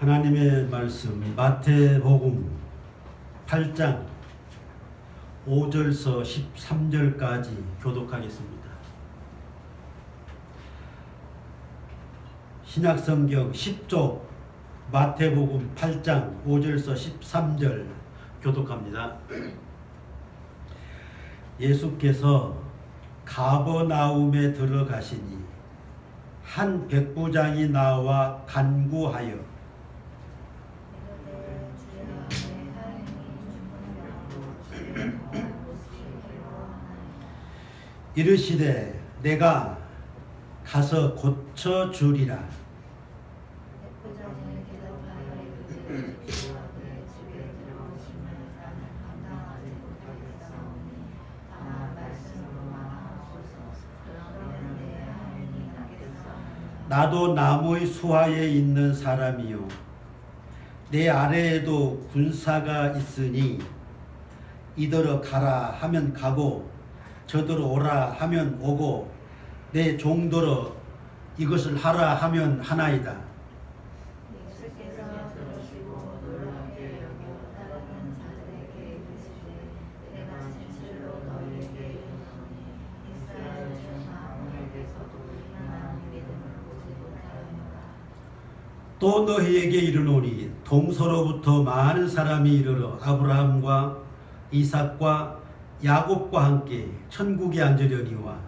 하나님의 말씀 마태복음 8장 5절서 13절까지 교독하겠습니다. 신약성경 10쪽 마태복음 8장 5절서 13절 교독합니다. 예수께서 가버나움에 들어가시니 한 백부장이 나와 간구하여 이르시되 내가 가서 고쳐주리라. 나도 나무의 수하에 있는 사람이요 내 아래에도 군사가 있으니 이더러 가라 하면 가고 저더러 오라 하면 오고 내 종더러 이것을 하라 하면 하나이다. 예수께서 들으시고 놀랍게 여겨 따르는 자들에게 이르시되 내가 진실로 너희에게 이르노니 이스라엘 중 아무에게서도 이만한 믿음을 보지 못하였노라. 또 너희에게 이르노니 동서로부터 많은 사람이 이르러 아브라함과 이삭과 야곱과 함께 천국에 앉으려니와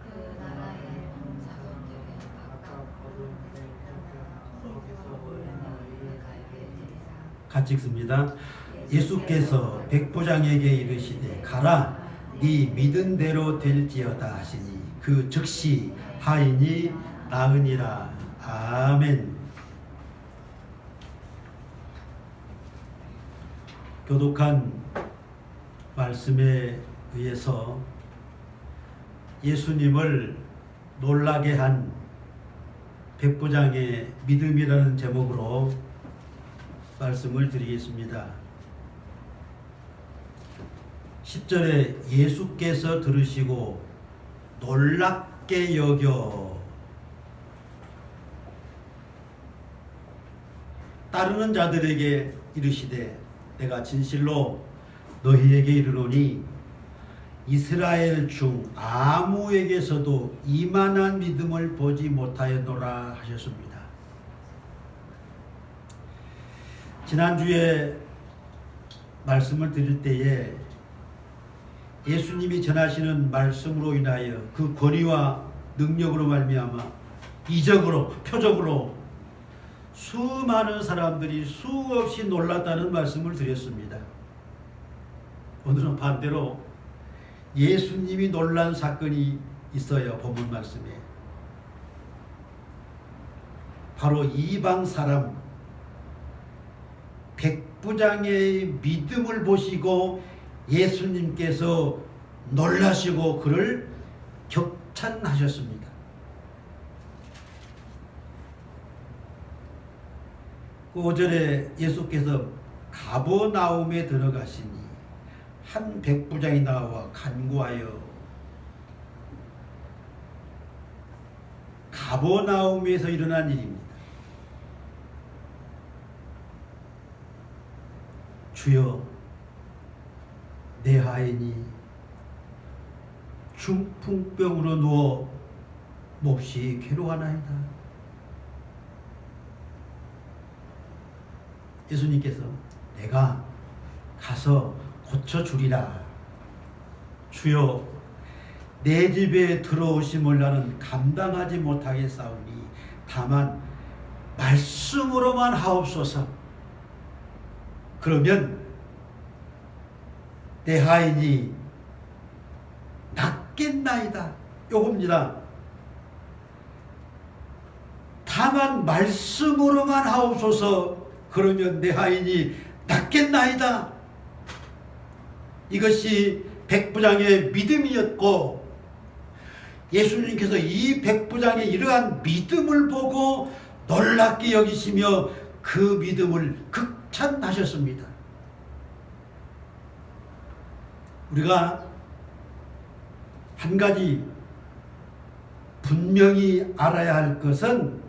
그 나라의 자손들에게 각각 거두들을 떠나 거기서 올려놓으리를 갈게 되리라. 같이 읽습니다. 예수께서 백부장에게 이르시되 가라 네 믿은 대로 될지어다 하시니 그 즉시 하인이 나으니라. 아멘. 교독한 말씀에 의해서 예수님을 놀라게 한 백부장의 믿음이라는 제목으로 말씀을 드리겠습니다. 10절에 예수께서 들으시고 놀랍게 여겨 따르는 자들에게 이르시되 내가 진실로 너희에게 이르노니 이스라엘 중 아무에게서도 이만한 믿음을 보지 못하였노라 하셨습니다. 지난주에 말씀을 드릴 때에 예수님이 전하시는 말씀으로 인하여 그 권위와 능력으로 말미암아 이적으로 표적으로 수많은 사람들이 수없이 놀랐다는 말씀을 드렸습니다. 오늘은 반대로 예수님이 놀란 사건이 있어요. 본문 말씀에. 바로 이방 사람 백부장의 믿음을 보시고 예수님께서 놀라시고 그를 격찬하셨습니다. 그 5절에 예수께서 가버나움에 들어가시니 한 백부장이 나와 간구하여. 가버나움에서 일어난 일입니다. 주여 내 하인이 중풍병으로 누워 몹시 괴로워하나이다. 예수님께서 내가 가서 고쳐주리라. 주여 내 집에 들어오심을 나는 감당하지 못하겠사오니 다만 말씀으로만 하옵소서. 그러면 내 하인이 낫겠나이다. 요겁니다. 다만 말씀으로만 하옵소서. 그러면 내 하인이 낫겠나이다. 이것이 백부장의 믿음이었고 예수님께서 이 백부장의 이러한 믿음을 보고 놀랍게 여기시며 그 믿음을 극찬하셨습니다. 우리가 한 가지 분명히 알아야 할 것은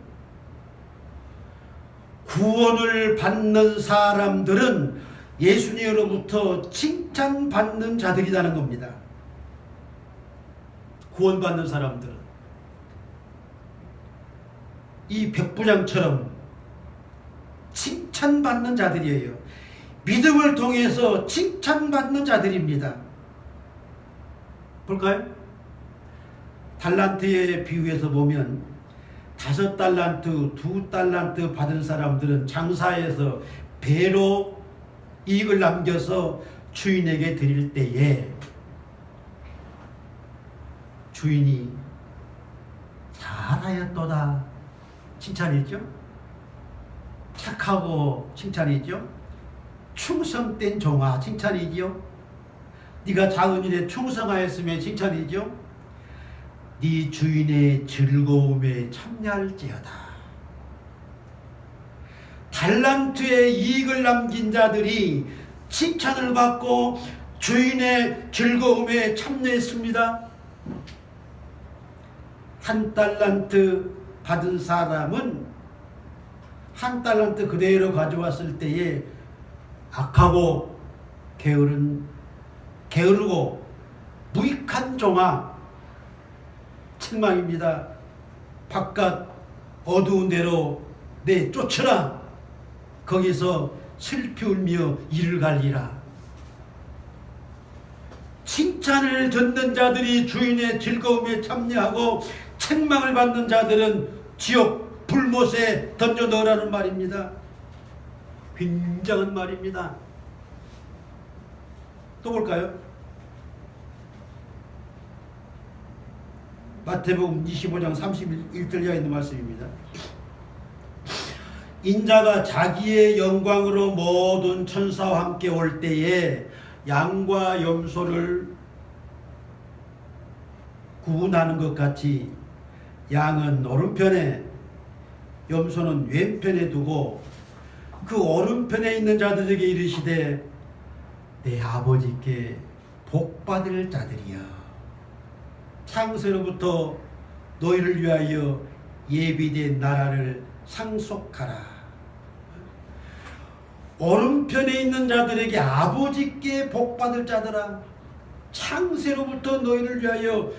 구원을 받는 사람들은 예수님으로부터 칭찬받는 자들이라는 겁니다. 구원받는 사람들은 이 백부장처럼 칭찬받는 자들이에요. 믿음을 통해서 칭찬받는 자들입니다. 볼까요? 달란트의 비유에서 보면 5달란트, 2달란트 받은 사람들은 장사해서 배로 이익을 남겨서 주인에게 드릴 때에 주인이 잘하였도다 칭찬이죠. 착하고 칭찬이죠. 충성된 종아 칭찬이죠. 네가 작은 일에 충성하였으면 칭찬이죠. 네 주인의 즐거움에 참여할지어다. 달란트의 이익을 남긴 자들이 칭찬을 받고 주인의 즐거움에 참여했습니다. 1달란트 받은 사람은 1달란트 그대로 가져왔을 때에 악하고 게으르고 무익한 종아 책망입니다. 바깥 어두운 데로 내 쫓으라. 거기서 슬피 울며 이를 갈리라. 칭찬을 듣는 자들이 주인의 즐거움에 참여하고 책망을 받는 자들은 지옥 불못에 던져 넣으라는 말입니다. 굉장한 말입니다. 또 볼까요? 마태복음 25장 31절에 있는 말씀입니다. 인자가 자기의 영광으로 모든 천사와 함께 올 때에 양과 염소를 구분하는 것 같이 양은 오른편에 염소는 왼편에 두고 그 오른편에 있는 자들에게 이르시되 내 아버지께 복받을 자들이여 창세로부터 너희를 위하여 예비된 나라를 상속하라. 오른편에 있는 자들에게 아버지께 복받을 자들아 창세로부터 너희를 위하여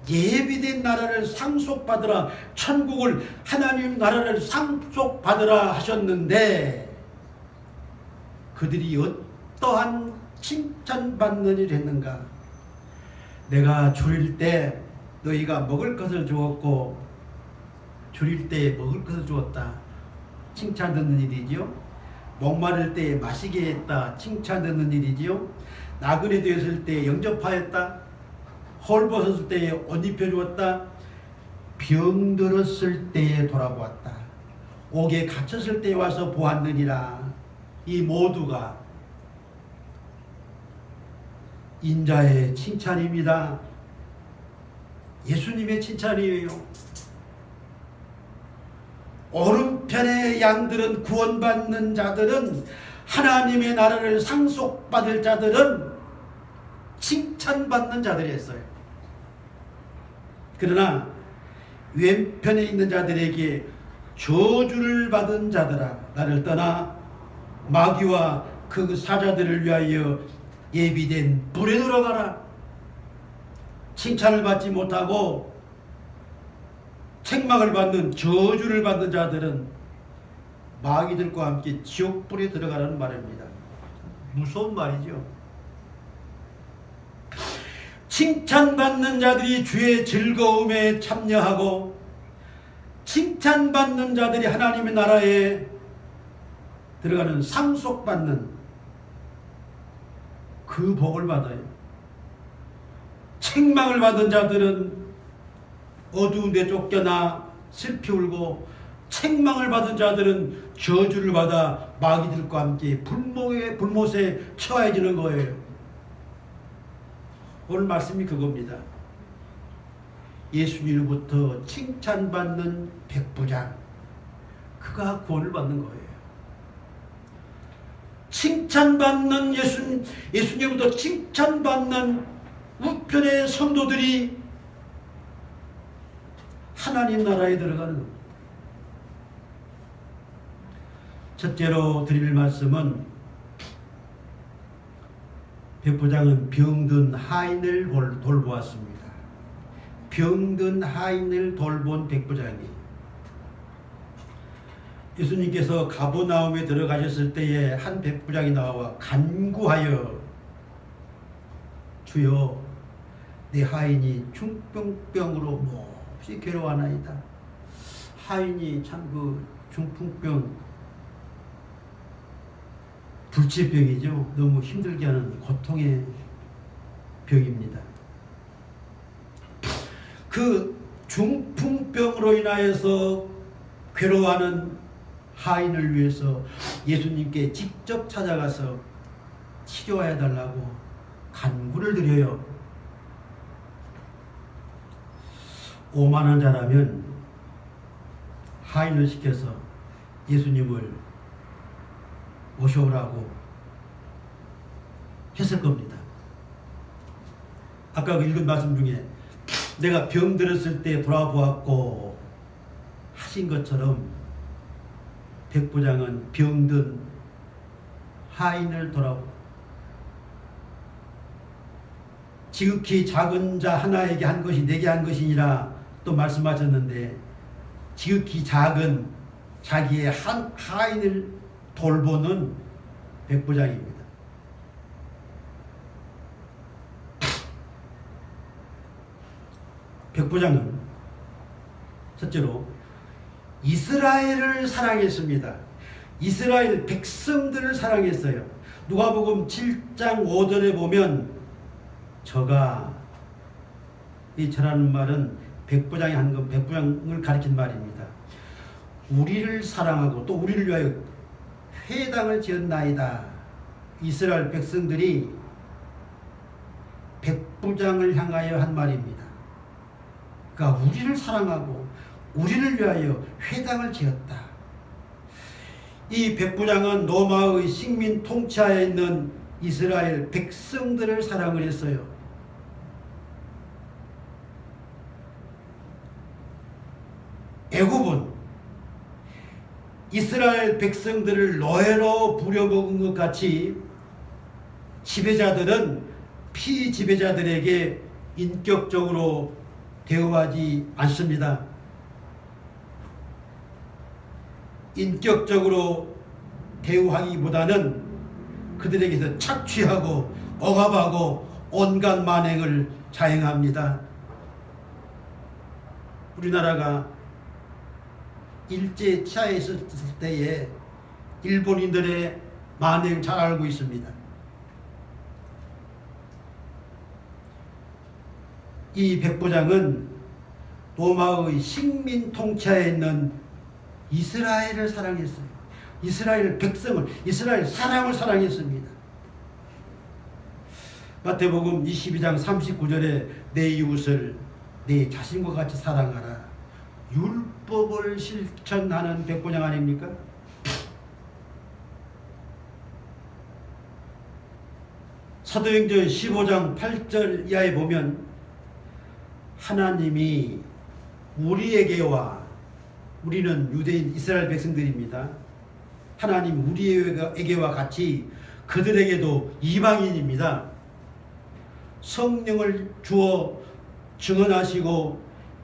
예비된 나라를 상속받으라. 천국을 하나님 나라를 상속받으라 하셨는데 그들이 어떠한 칭찬받는 일을 했는가? 내가 줄일 때 너희가 먹을 것을 주었고 줄일 때 먹을 것을 주었다. 칭찬 듣는 일이지요. 목마를 때 마시게 했다. 칭찬 듣는 일이지요. 나그네 되었을 때 영접하였다. 헐벗었을 때에 옷 입혀주었다. 병들었을 때에 돌아보았다. 옥에 갇혔을 때에 와서 보았느니라. 이 모두가 인자의 칭찬입니다. 예수님의 칭찬이에요. 오른편의 양들은 구원받는 자들은 하나님의 나라를 상속받을 자들은 칭찬받는 자들이었어요. 그러나 왼편에 있는 자들에게 저주를 받은 자들아 나를 떠나 마귀와 그 사자들을 위하여 예비된 불에 들어가라. 칭찬을 받지 못하고 책망을 받는 저주를 받는 자들은 마귀들과 함께 지옥불에 들어가라는 말입니다. 무서운 말이죠. 칭찬받는 자들이 주의 즐거움에 참여하고 칭찬받는 자들이 하나님의 나라에 들어가는 상속받는 그 복을 받아요. 책망을 받은 자들은 어두운 데 쫓겨나 슬피 울고 책망을 받은 자들은 저주를 받아 마귀들과 함께 불못에 처해지는 거예요. 오늘 말씀이 그겁니다. 예수님으로부터 칭찬받는 백부장, 그가 구원을 받는 거예요. 칭찬받는 예수님으로부터 칭찬받는 우편의 성도들이 하나님 나라에 들어가는 겁니다. 첫째로 드릴 말씀은 백부장은 병든 하인을 돌보았습니다. 병든 하인을 돌본 백부장이 예수님께서 가버나움에 들어가셨을 때에 한 백부장이 나와 간구하여 주여 내 하인이 중풍병으로 몹시 괴로워하나이다. 하인이 참 그 중풍병 불치병이죠. 너무 힘들게 하는 고통의 병입니다. 그 중풍병으로 인하여서 괴로워하는 하인을 위해서 예수님께 직접 찾아가서 치료해 달라고 간구를 드려요. 오만한 자라면 하인을 시켜서 예수님을 모셔오라고 했을 겁니다. 아까 읽은 말씀 중에 내가 병들었을 때 돌아보았고 하신 것처럼 백부장은 병든 하인을 돌아보고 지극히 작은 자 하나에게 한 것이 내게 한 것이니라 또 말씀하셨는데 지극히 작은 자기의 한 하인을 돌보는 백부장입니다. 백부장은 첫째로 이스라엘을 사랑했습니다. 이스라엘 백성들을 사랑했어요. 누가복음 7장 5절에 보면 저가 이 저라는 말은 백부장이 한 건 백부장을 가리킨 말입니다. 우리를 사랑하고 또 우리를 위하여 회당을 지었나이다. 이스라엘 백성들이 백부장을 향하여 한 말입니다. 그러니까 우리를 사랑하고 우리를 위하여 회당을 지었다. 이 백부장은 로마의 식민 통치하에 있는 이스라엘 백성들을 사랑을 했어요. 애굽은 이스라엘 백성들을 노예로 부려먹은 것 같이 지배자들은 피지배자들에게 인격적으로 대우하지 않습니다. 인격적으로 대우하기보다는 그들에게서 착취하고 억압하고 온갖 만행을 자행합니다. 우리나라가 일제 치하에 있었을 때에 일본인들의 만행을 잘 알고 있습니다. 이 백부장은 로마의 식민 통치하에 있는 이스라엘을 사랑했어요. 이스라엘 백성을, 이스라엘 사람을 사랑했습니다. 마태복음 22장 39절에 내 이웃을 내 자신과 같이 사랑하라. 율법을 실천하는 백부장 아닙니까? 사도행전 15장 8절 이하에 보면 하나님이 우리에게와 우리는 유대인 이스라엘 백성들입니다. 하나님 우리에게와 같이 그들에게도 이방인입니다. 성령을 주어 증언하시고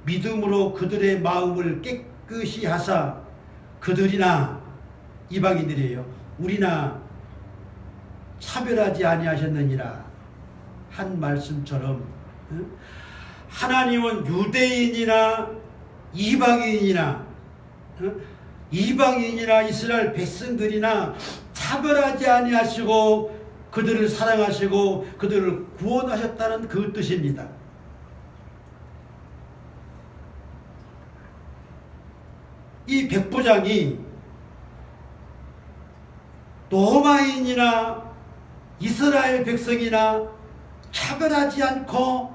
믿음으로 그들의 마음을 깨끗이 하사 그들이나 이방인들이에요. 우리나 차별하지 아니하셨느니라 한 말씀처럼 하나님은 유대인이나 이방인이나 이방인이나 이스라엘 백성들이나 차별하지 아니하시고 그들을 사랑하시고 그들을 구원하셨다는 그 뜻입니다. 이 백부장이 로마인이나 이스라엘 백성이나 차별하지 않고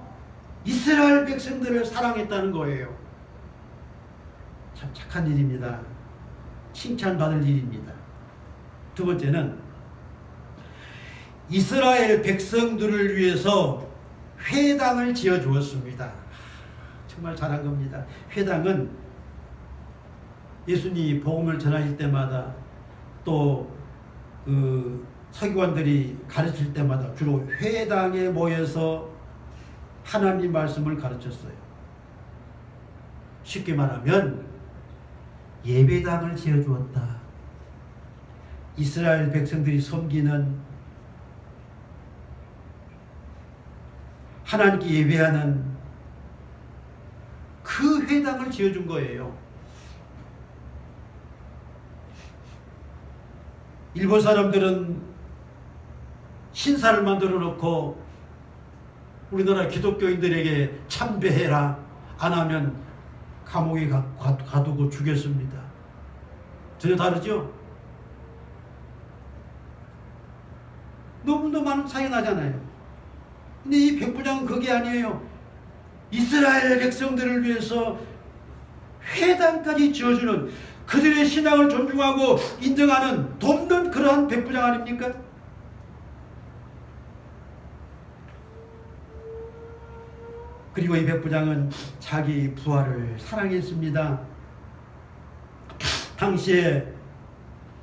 이스라엘 백성들을 사랑했다는 거예요. 참 착한 일입니다. 칭찬받을 일입니다. 두 번째는 이스라엘 백성들을 위해서 회당을 지어 주었습니다. 정말 잘한 겁니다. 회당은 예수님이 복음을 전하실 때마다 또 그 서기관들이 가르칠 때마다 주로 회당에 모여서 하나님 말씀을 가르쳤어요. 쉽게 말하면 예배당을 지어주었다. 이스라엘 백성들이 섬기는 하나님께 예배하는 그 회당을 지어준 거예요. 일본 사람들은 신사를 만들어 놓고 우리나라 기독교인들에게 참배해라, 안 하면 감옥에 가두고 죽였습니다. 전혀 다르죠? 너무나 많은 차이 나잖아요. 근데 이 백부장은 그게 아니에요. 이스라엘 백성들을 위해서 회당까지 지어주는, 그들의 신앙을 존중하고 인정하는, 돕는 그러한 백부장 아닙니까? 그리고 이 백부장은 자기 부하를 사랑했습니다. 당시에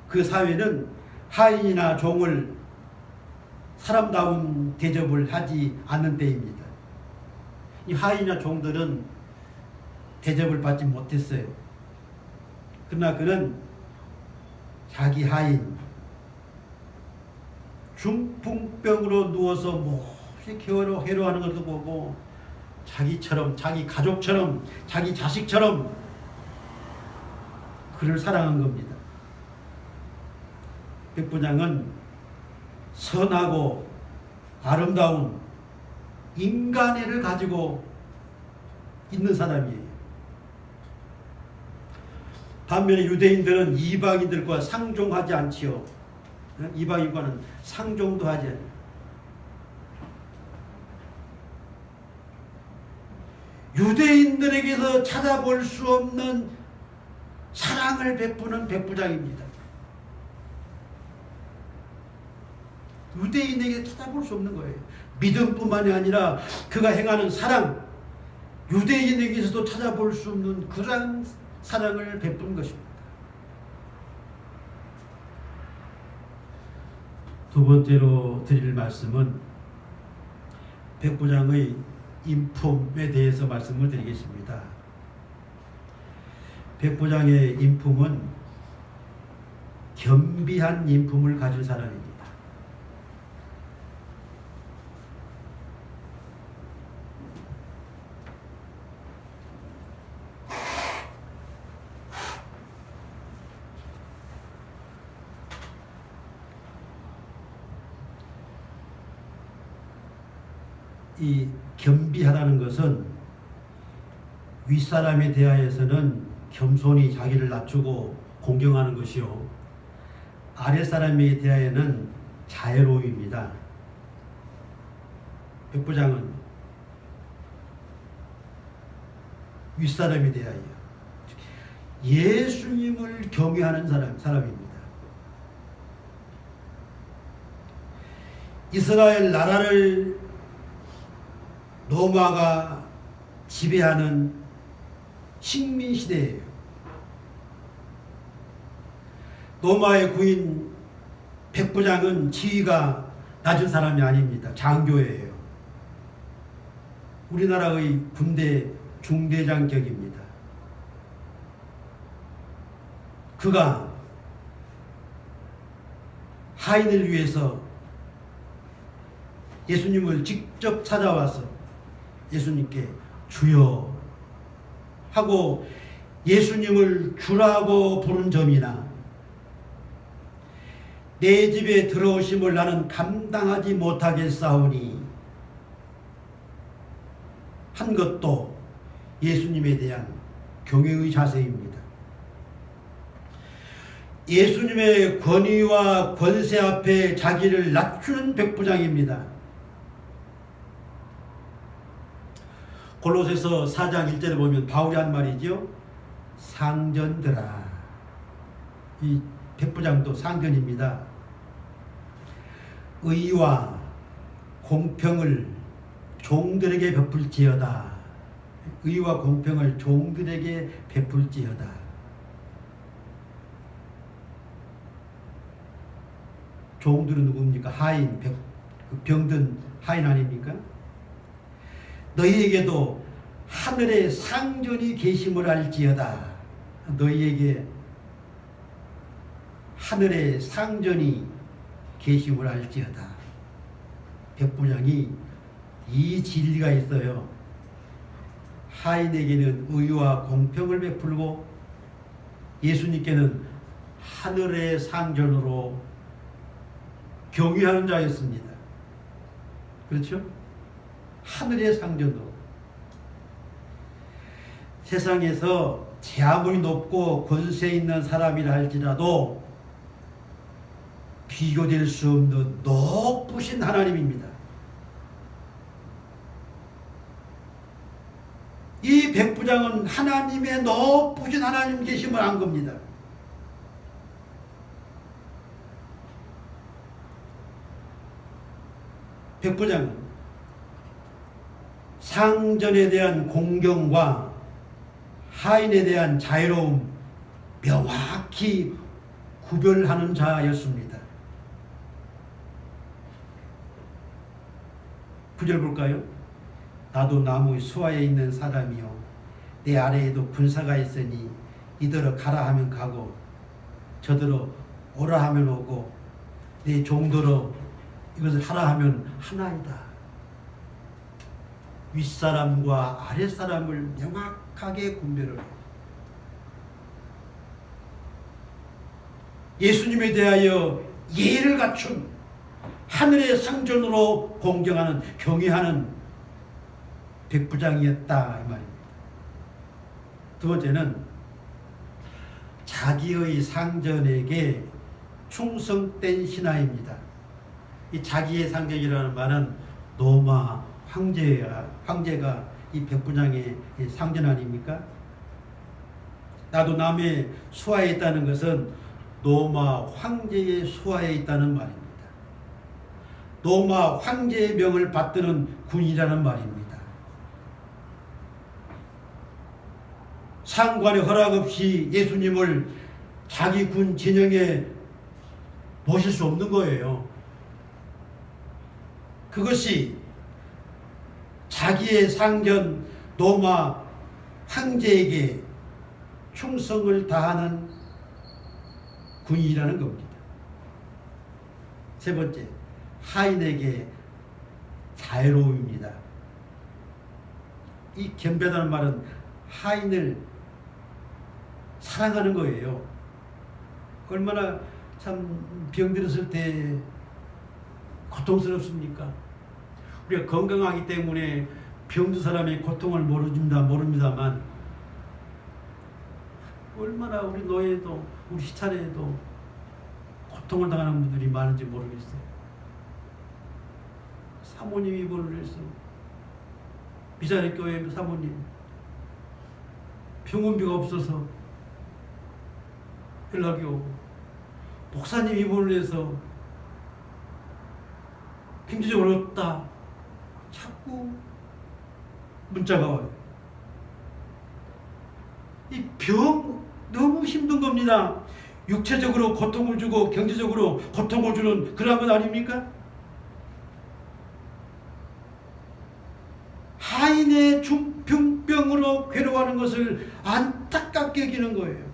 그 사회는 하인이나 종을 사람다운 대접을 하지 않는 때입니다. 이 하인이나 종들은 대접을 받지 못했어요. 그러나 그는 자기 하인, 중풍병으로 누워서 몹시 괴로워하는 것도 보고 자기처럼, 자기 가족처럼, 자기 자식처럼 그를 사랑한 겁니다. 백부장은 선하고 아름다운 인간애를 가지고 있는 사람이에요. 반면에 유대인들은 이방인들과 상종하지 않지요. 이방인과는 상종도 하지 않아요. 유대인들에게서 찾아볼 수 없는 사랑을 베푸는 백부장입니다. 유대인에게 찾아볼 수 없는 거예요. 믿음뿐만이 아니라 그가 행하는 사랑, 유대인에게서도 찾아볼 수 없는 그런 사랑을 베푼 것입니다. 두 번째로 드릴 말씀은 백부장의 인품에 대해서 말씀을 드리겠습니다. 백부장의 인품은 겸비한 인품을 가진 사람입니다. 이 겸비하다는 것은 윗사람에 대하여서는 겸손히 자기를 낮추고 공경하는 것이요, 아랫사람에 대하여는 자애로움입니다. 백부장은 윗사람에 대하여 예수님을 경외하는 사람입니다. 이스라엘 나라를 로마가 지배하는 식민시대예요. 로마의 구인 백부장은 지위가 낮은 사람이 아닙니다. 장교예요. 우리나라의 군대 중대장격입니다. 그가 하인을 위해서 예수님을 직접 찾아와서 예수님께 주여 하고 예수님을 주라고 부른 점이나 내 집에 들어오심을 나는 감당하지 못하겠사오니 한 것도 예수님에 대한 경외의 자세입니다. 예수님의 권위와 권세 앞에 자기를 낮추는 백부장입니다. 골로새서 4장 1절에 보면 바울이 한 말이죠. 상전들아. 이 백부장도 상전입니다. 의와 공평을 종들에게 베풀지어다. 의와 공평을 종들에게 베풀지어다. 종들은 누굽니까? 하인, 병든 하인 아닙니까? 너희에게도 하늘의 상전이 계심을 알지어다. 너희에게 하늘의 상전이 계심을 알지어다. 백부장이 이 진리가 있어요. 하인에게는 의와 공평을 베풀고 예수님께는 하늘의 상전으로 경유하는 자였습니다. 그렇죠? 하늘의 상전으로. 세상에서 제 아무리 높고 권세 있는 사람이라 할지라도 비교될 수 없는 높으신 하나님입니다. 이 백부장은 하나님의 높으신 하나님 계심을 안 겁니다. 백부장은 상전에 대한 공경과 하인에 대한 자유로움 명확히 구별하는 자였습니다. 9절 볼까요? 나도 나무 수하에 있는 사람이요 내 아래에도 군사가 있으니 이더러 가라 하면 가고 저더러 오라 하면 오고 내 종더러 이것을 하라 하면 하나이다. 윗사람과 아랫사람을 명확하게 분별을 해요. 예수님에 대하여 예를 갖춘 하늘의 상전으로 공경하는 경외하는 백부장이었다 이 말입니다. 두 번째는 자기의 상전에게 충성된 신하입니다. 이 자기의 상전이라는 말은 로마 황제가 이 백부장의 상전 아닙니까? 나도 남의 수하에 있다는 것은 로마 황제의 수하에 있다는 말입니다. 로마 황제의 명을 받드는 군이라는 말입니다. 상관의 허락 없이 예수님을 자기 군 진영에 모실 수 없는 거예요. 그것이 자기의 상전 로마 황제에게 충성을 다하는 군인이라는 겁니다. 세 번째, 하인에게 자애로움입니다. 이 겸배다는 말은 하인을 사랑하는 거예요. 얼마나 참 병들었을 때 고통스럽습니까? 우리가 건강하기 때문에 병든 사람의 고통을 모릅니다만 얼마나 우리 노예도 우리 시차례에도 고통을 당하는 분들이 많은지 모르겠어요. 사모님이 입원을 해서 미자리 교회 사모님 병원비가 없어서 연락이 오고 목사님 입원을 해서 경제적으로 어렵다 자꾸 문자가 와요. 이 병 너무 힘든 겁니다. 육체적으로 고통을 주고 경제적으로 고통을 주는 그런 것 아닙니까? 하인의 중풍병으로 괴로워하는 것을 안타깝게 여기는 거예요.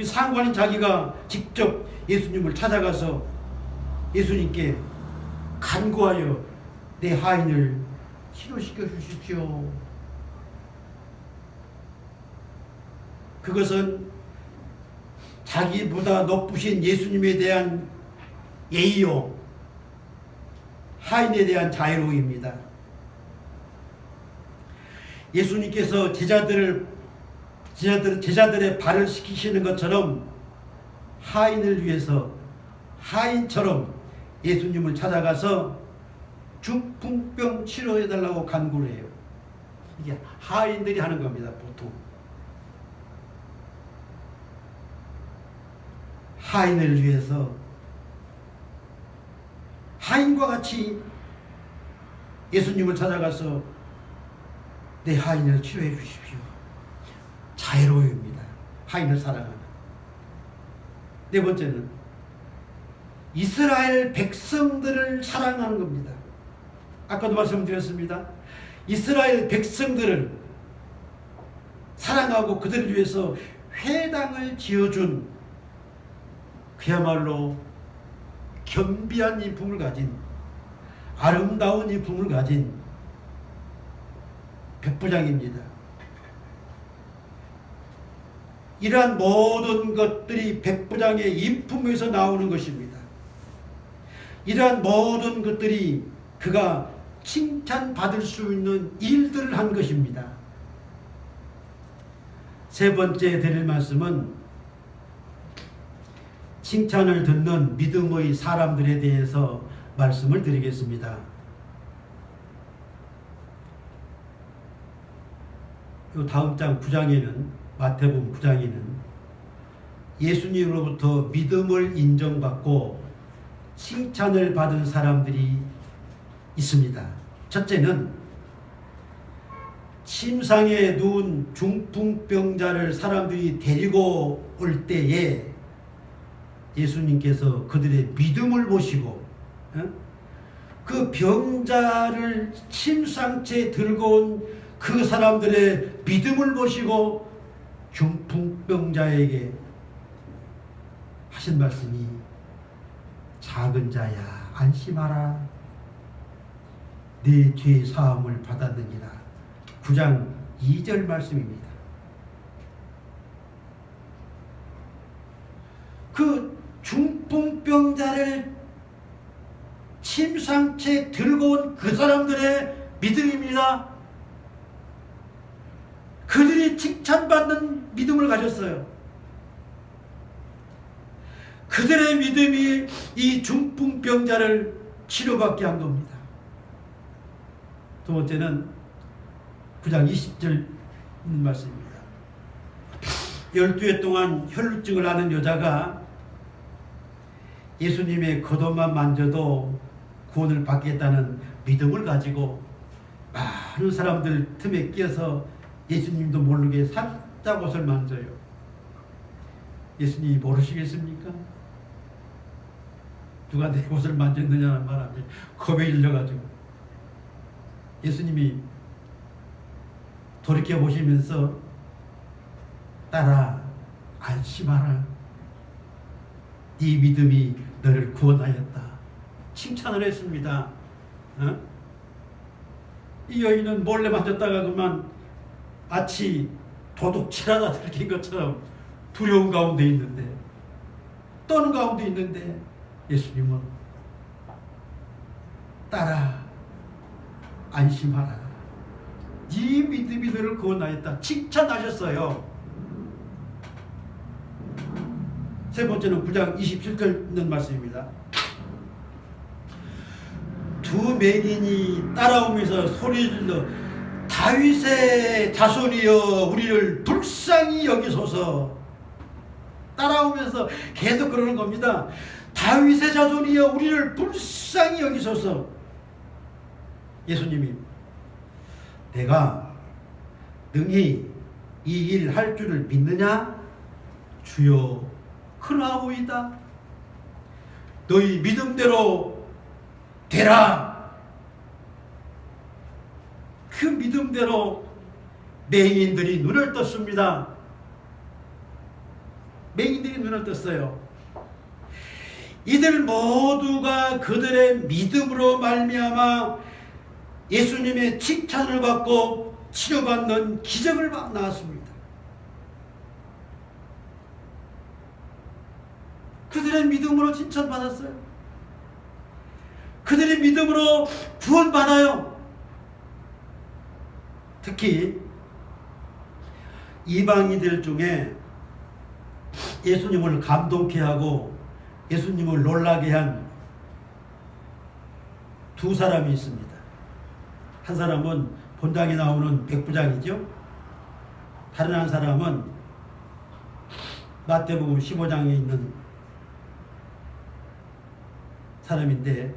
상관인 자기가 직접 예수님을 찾아가서 예수님께 간구하여 내 하인을 치료시켜 주십시오. 그것은 자기보다 높으신 예수님에 대한 예의요 하인에 대한 자애로움입니다. 예수님께서 제자들의 발을 씻기시는 것처럼 하인을 위해서 하인처럼 예수님을 찾아가서 중풍병 치료해달라고 간구를 해요. 이게 하인들이 하는 겁니다. 보통 하인을 위해서 하인과 같이 예수님을 찾아가서 내 하인을 치료해 주십시오. 자애로움입니다. 하인을 사랑하는. 네 번째는 이스라엘 백성들을 사랑하는 겁니다. 아까도 말씀드렸습니다. 이스라엘 백성들을 사랑하고 그들을 위해서 회당을 지어준 그야말로 겸비한 인품을 가진, 아름다운 인품을 가진 백부장입니다. 이러한 모든 것들이 백부장의 인품에서 나오는 것입니다. 이러한 모든 것들이 그가 칭찬받을 수 있는 일들을 한 것입니다. 세 번째 드릴 말씀은 칭찬을 듣는 믿음의 사람들에 대해서 말씀을 드리겠습니다. 이 다음 장 9장에는, 마태복음 9장에는 예수님으로부터 믿음을 인정받고 칭찬을 받은 사람들이 있습니다. 첫째는 침상에 누운 중풍병자를 사람들이 데리고 올 때에 예수님께서 그들의 믿음을 보시고 그 병자를 침상채 들고 온 그 사람들의 믿음을 보시고 중풍병자에게 하신 말씀이 작은 자야 안심하라 네 죄 사함을 받았느니라. 9장 2절 말씀입니다. 그 중풍병자를 침상채 들고 온 그 사람들의 믿음입니다. 그들이 칭찬받는 믿음을 가졌어요. 그들의 믿음이 이 중풍병자를 치료받게 한 겁니다. 두 번째는 9장 20절 말씀입니다. 12해 동안 혈루증을 앓는 여자가 예수님의 겉옷만 만져도 구원을 받겠다는 믿음을 가지고 많은 사람들 틈에 끼어서 예수님도 모르게 살짝 옷을 만져요. 예수님이 모르시겠습니까? 누가 내 옷을 만졌느냐는 말하면 겁에 질려가지고 예수님이 돌이켜보시면서 딸아 안심하라 네 믿음이 너를 구원하였다 칭찬을 했습니다. 이 여인은 몰래 만졌다가 그만 마치 도둑질하다 들킨 것처럼 두려운 가운데 있는데, 떠는 가운데 있는데 예수님은 딸아 안심하라 네 믿음이 너를 구원하였다 칭찬하셨어요. 세 번째는 9장 27절 있는 말씀입니다. 두 맹인이 따라오면서 소리질러 다윗의 자손이여 우리를 불쌍히 여기소서. 따라오면서 계속 그러는 겁니다. 다윗의 자손이여 우리를 불쌍히 여기소서. 예수님이 내가 능히 이 일 할 줄을 믿느냐? 주여 그러하오이다. 너희 믿음대로 되라. 그 믿음대로 맹인들이 눈을 떴습니다. 맹인들이 눈을 떴어요. 이들 모두가 그들의 믿음으로 말미암아 예수님의 칭찬을 받고 치료받는 기적을 나왔습니다. 그들의 믿음으로 칭찬받았어요. 그들의 믿음으로 구원받아요. 특히 이방인들 중에 예수님을 감동케 하고 예수님을 놀라게 한 두 사람이 있습니다. 한 사람은 본장에 나오는 백부장이죠. 다른 한 사람은 마태복음 15장에 있는 사람인데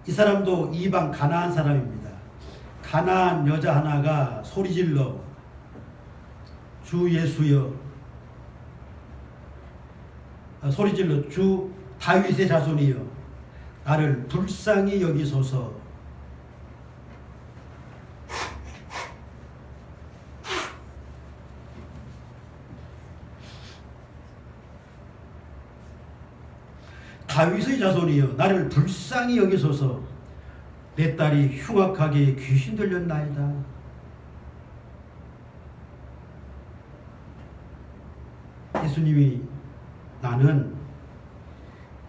이 사람도 이방 가나안 사람입니다. 가나안 여자 하나가 소리질러 주 예수여 소리질러 주 다윗의 자손이여 나를 불쌍히 여기소서. 다윗의 자손이여 나를 불쌍히 여기소서. 내 딸이 흉악하게 귀신 들렸나이다. 예수님이 나는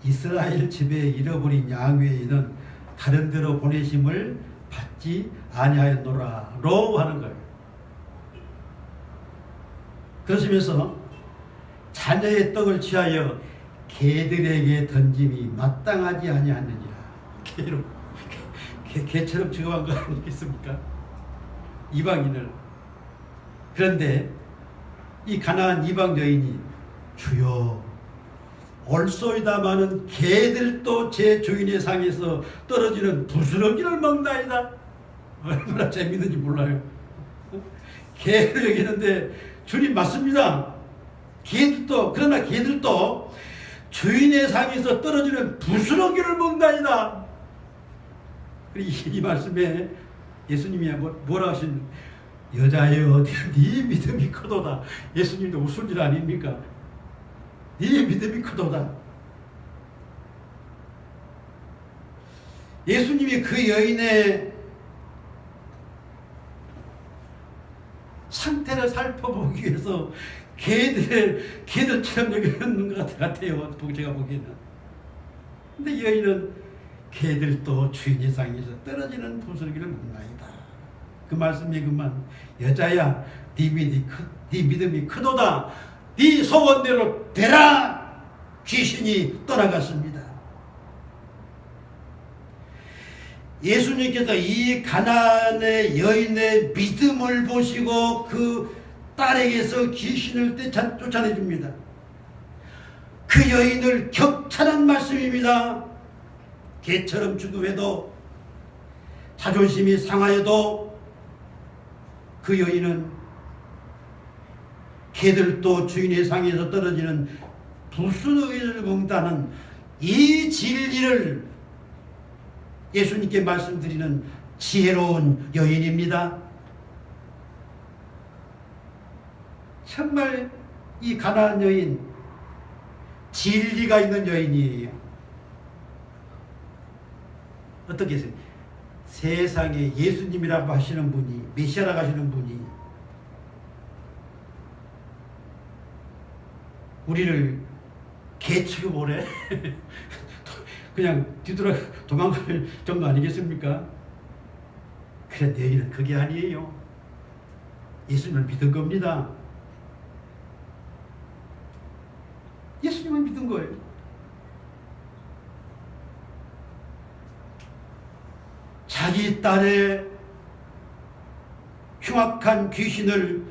이스라엘 집에 잃어버린 양 외에는 다른 데로 보내심을 받지 아니하였노라 로 하는 거예요. 그러시면서 자녀의 떡을 취하여 개들에게 던짐이 마땅하지 아니하느니라. 개처럼 취급한 거 아니겠습니까? 이방인을. 그런데 이 가나안 이방 여인이 주여 올소이다마는 개들도 제 주인의 상에서 떨어지는 부스러기를 먹나이다. 얼마나 재밌는지 몰라요. 개를 여기는데 주님 맞습니다. 그러나 개들도 주인의 상에서 떨어지는 부스러기를 먹나이다. 이 말씀에 예수님이 뭐라 하신 여자여 네 믿음이 크도다. 예수님도 웃을 일 아닙니까? 네 믿음이 크도다. 예수님이 그 여인의 상태를 살펴보기 위해서 개들처럼 여기는 것 같아요. 제가 보기에는. 근데 여인은 개들도 주인의 상에서 떨어지는 부스러기를 먹나이다. 그 말씀이 그만 여자야 네 믿음이 크도다. 네 소원대로 되라. 귀신이 떠나갔습니다. 예수님께서 이 가나안의 여인의 믿음을 보시고 그 딸에게서 귀신을 쫓아내줍니다. 그 여인을 격찬한 말씀입니다. 개처럼 죽음에도 자존심이 상하여도 그 여인은 개들도 주인의 상에서 떨어지는 부스러기를 먹다는 이 진리를 예수님께 말씀드리는 지혜로운 여인입니다. 정말 이 가나안 여인 진리가 있는 여인이에요. 어떻게 해서 세상에 예수님이라고 하시는 분이 메시아라고 하시는 분이 우리를 개 취급을 해? 그냥 뒤돌아 도망갈 정도 아니겠습니까? 그런데 여인은 그게 아니에요. 예수님을 믿은 겁니다. 예수님을 믿은 거예요. 자기 딸의 흉악한 귀신을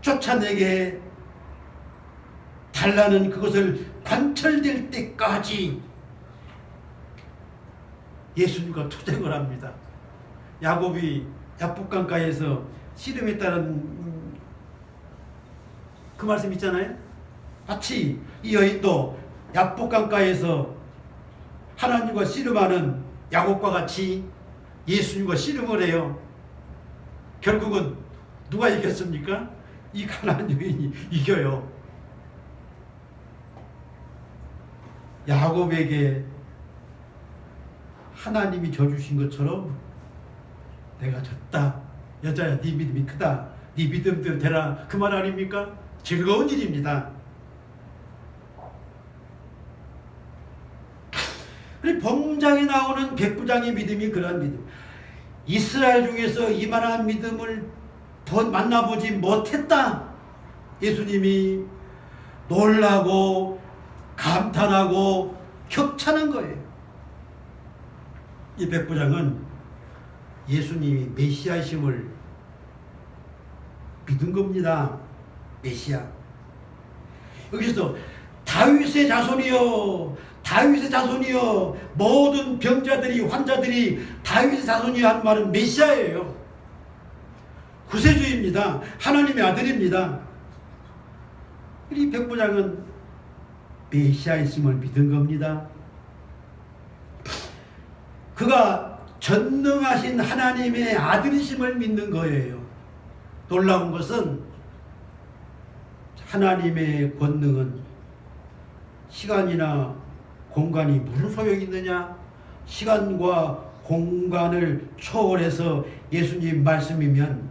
쫓아내게 달라는 그것을 관철될 때까지 예수님과 투쟁을 합니다. 야곱이 야복강가에서 씨름했다는 그 말씀 있잖아요. 마치 이 여인도 야복강가에서 하나님과 씨름하는 야곱과 같이 예수님과 씨름을 해요. 결국은 누가 이겼습니까? 이 가나안 여인이 이겨요. 야곱에게 하나님이 져주신 것처럼 내가 졌다. 여자야 네 믿음이 크다. 네 믿음대로 되라. 그 말 아닙니까? 즐거운 일입니다. 범장에 나오는 백부장의 믿음이 그러한 믿음. 이스라엘 중에서 이만한 믿음을 만나보지 못했다. 예수님이 놀라고 감탄하고 격찬한 거예요. 이 백부장은 예수님이 메시아이심을 믿은 겁니다. 메시아. 여기서 다윗의 자손이여, 다윗의 자손이여, 모든 병자들이 환자들이 다윗의 자손이여 하는 말은 메시아예요. 구세주입니다. 하나님의 아들입니다. 이 백부장은 메시아이심을 믿은 겁니다. 그가 전능하신 하나님의 아들이심을 믿는 거예요. 놀라운 것은 하나님의 권능은 시간이나 공간이 무슨 소용이 있느냐? 시간과 공간을 초월해서 예수님 말씀이면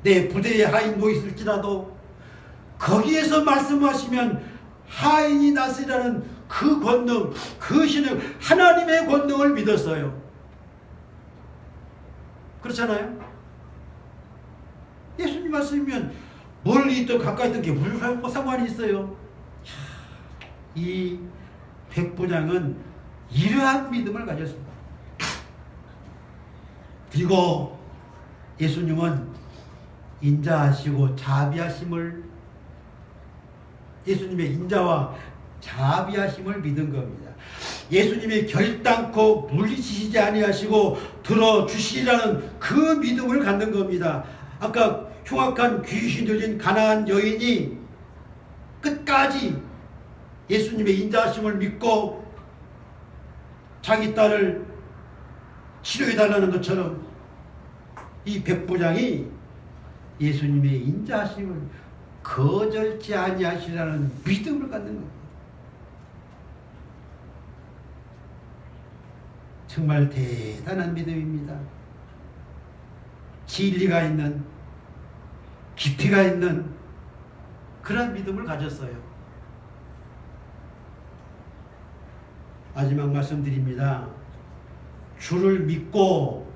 내 부대에 하인 모있을지라도 거기에서 말씀하시면 하인이 났으리라는 그 권능, 그 신을, 하나님의 권능을 믿었어요. 그렇잖아요? 예수님 말씀이면 멀리 있든 가까이 있든 게 무슨 상관이 있어요? 이 백부장은 이러한 믿음을 가졌습니다. 그리고 예수님은 인자하시고 자비하심을, 예수님의 인자와 자비하심을 믿은 겁니다. 예수님이 결단코 물리치시지 아니하시고 들어주시리라는 그 믿음을 갖는 겁니다. 아까 흉악한 귀신 들린 가난한 여인이 끝까지 예수님의 인자하심을 믿고 자기 딸을 치료해달라는 것처럼 이 백부장이 예수님의 인자하심을 거절치 아니하시라는 믿음을 갖는 겁니다. 정말 대단한 믿음입니다. 진리가 있는, 깊이가 있는 그런 믿음을 가졌어요. 마지막 말씀드립니다. 주를 믿고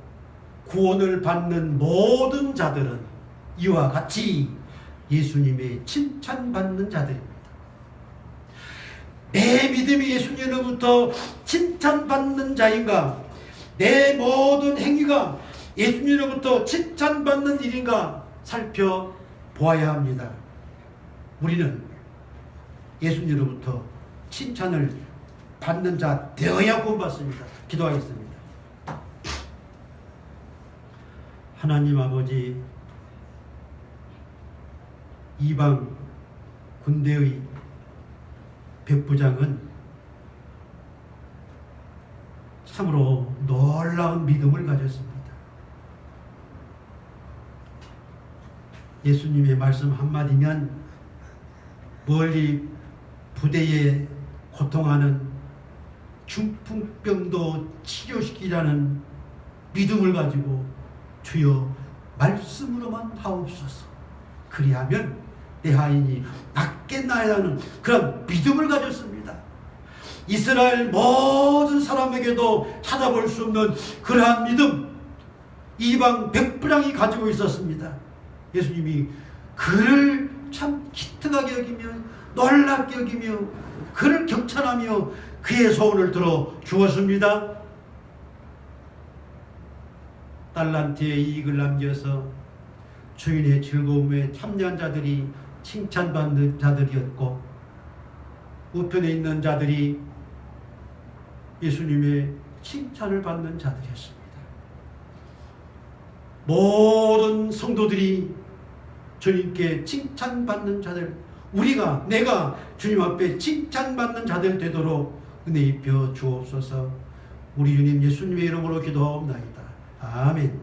구원을 받는 모든 자들은 이와 같이 예수님의 칭찬받는 자들입니다. 내 믿음이 예수님으로부터 칭찬받는 자인가? 내 모든 행위가 예수님으로부터 칭찬받는 일인가? 살펴보아야 합니다. 우리는 예수님으로부터 칭찬을 받는 자 되어야 구원받습니다. 기도하겠습니다. 하나님 아버지, 이방 군대의 백부장은 참으로 놀라운 믿음을 가졌습니다. 예수님의 말씀 한마디면 멀리 부대에 고통하는 중풍병도 치료시키라는 믿음을 가지고 주여 말씀으로만 하옵소서, 그리하면 내 하인이 낫겠나야 하는 그런 믿음을 가졌습니다. 이스라엘 모든 사람에게도 찾아볼 수 없는 그러한 믿음, 이방 백부장이 가지고 있었습니다. 예수님이 그를 참 기특하게 여기며 놀랍게 여기며 그를 경찬하며 그의 소원을 들어 주었습니다. 달란트의 이익을 남겨서 주인의 즐거움에 참여한 자들이 칭찬받는 자들이었고, 우편에 있는 자들이 예수님의 칭찬을 받는 자들이었습니다. 모든 성도들이 주님께 칭찬받는 자들, 내가 주님 앞에 칭찬받는 자들 되도록 은혜 입혀 주옵소서. 우리 주님 예수님의 이름으로 기도하옵나이다. 아멘.